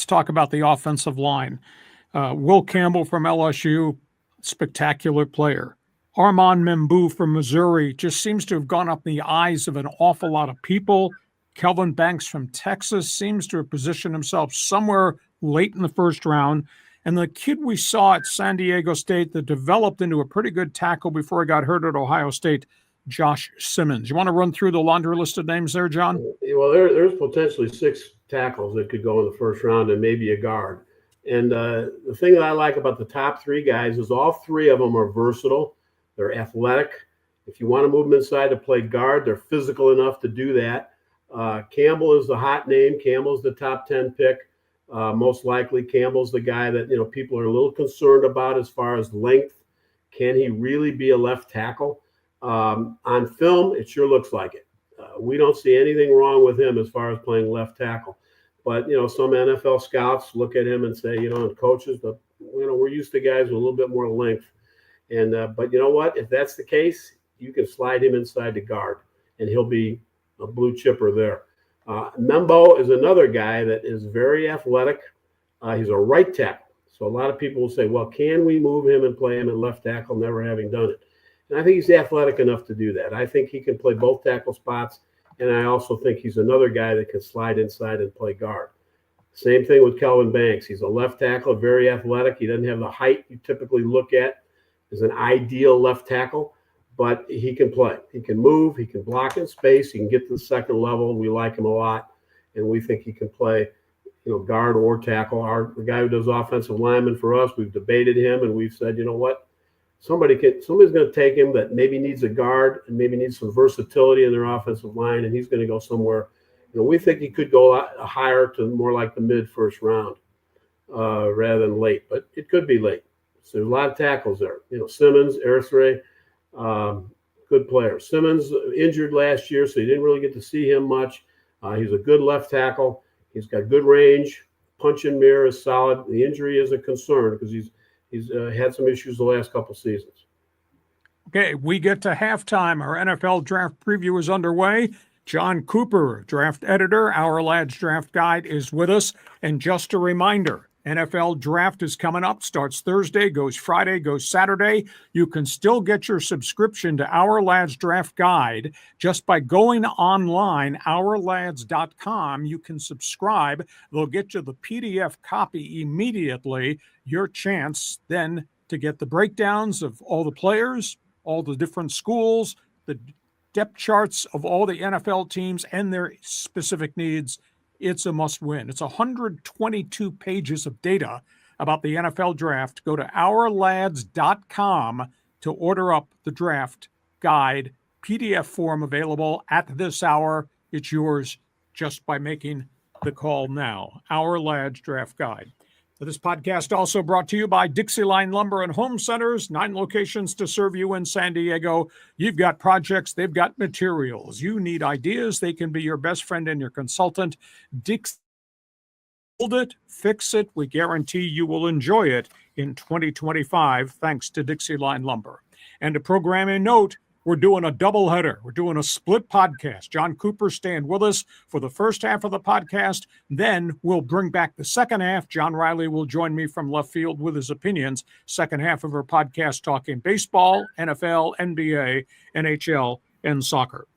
talk about the offensive line. Will Campbell from LSU, spectacular player. Armand MEMBOU from Missouri just seems to have gone up in the eyes of an awful lot of people. Kelvin Banks from Texas seems to have positioned himself somewhere late in the first round. And the kid we saw at San Diego State that developed into a pretty good tackle before he got hurt at Ohio State, Josh Simmons. You want to run through the laundry list of names there, John? Well, there's potentially 6 tackles that could go in the first round and maybe a guard. And the thing that I like about the top 3 guys is all 3 of them are versatile. They're athletic. If you want to move them inside to play guard, they're physical enough to do that. Campbell is the hot name. Campbell's the top 10 pick. Most likely Campbell's the guy that, people are a little concerned about as far as length. Can he really be a left tackle? On film, it sure looks like it. We don't see anything wrong with him as far as playing left tackle. But, some NFL scouts look at him and say, and coaches, but, we're used to guys with a little bit more length. And but you know what? If that's the case, you can slide him inside the guard, and he'll be a blue chipper there. MEMBOU is another guy that is very athletic. He's a right tackle. So a lot of people will say, well, can we move him and play him at left tackle, never having done it? And I think he's athletic enough to do that. I think he can play both tackle spots, and I also think he's another guy that can slide inside and play guard. Same thing with Kelvin Banks. He's a left tackle, very athletic. He doesn't have the height you typically look at as an ideal left tackle, but he can play. He can move. He can block in space. He can get to the second level. We like him a lot, and we think he can play, guard or tackle. The guy who does offensive lineman for us, we've debated him, and we've said, you know what? Somebody's going to take him that maybe needs a guard and maybe needs some versatility in their offensive line, and he's going to go somewhere. We think he could go higher to more like the mid-first round rather than late, but it could be late. So there's a lot of tackles there. Simmons, Eritrea, good player. Simmons injured last year, so you didn't really get to see him much. He's a good left tackle. He's got good range. Punch and mirror is solid. The injury is a concern because he's had some issues the last couple seasons. Okay, we get to halftime. Our NFL draft preview is underway. John Cooper, draft editor, OurLads draft guide, is with us. And just a reminder, NFL draft is coming up, starts Thursday, goes Friday, goes Saturday. You can still get your subscription to OurLads draft guide just by going online, OurLads.com. You can subscribe. They'll get you the PDF copy immediately. Your chance then to get the breakdowns of all the players, all the different schools, the depth charts of all the NFL teams and their specific needs. It's a must-win. It's 122 pages of data about the NFL draft. Go to OurLads.com to order up the draft guide, PDF form available at this hour. It's yours just by making the call now. OurLads draft guide. This podcast also brought to you by Dixieline Lumber and Home Centers, 9 locations to serve you in San Diego. You've got projects, they've got materials. You need ideas, they can be your best friend and your consultant. Build it, fix it. We guarantee you will enjoy it in 2025, thanks to Dixieline Lumber. And a programming note, we're doing a doubleheader. We're doing a split podcast. John Cooper staying with us for the first half of the podcast. Then we'll bring back the second half. John Riley will join me from left field with his opinions. Second half of our podcast talking baseball, NFL, NBA, NHL, and soccer.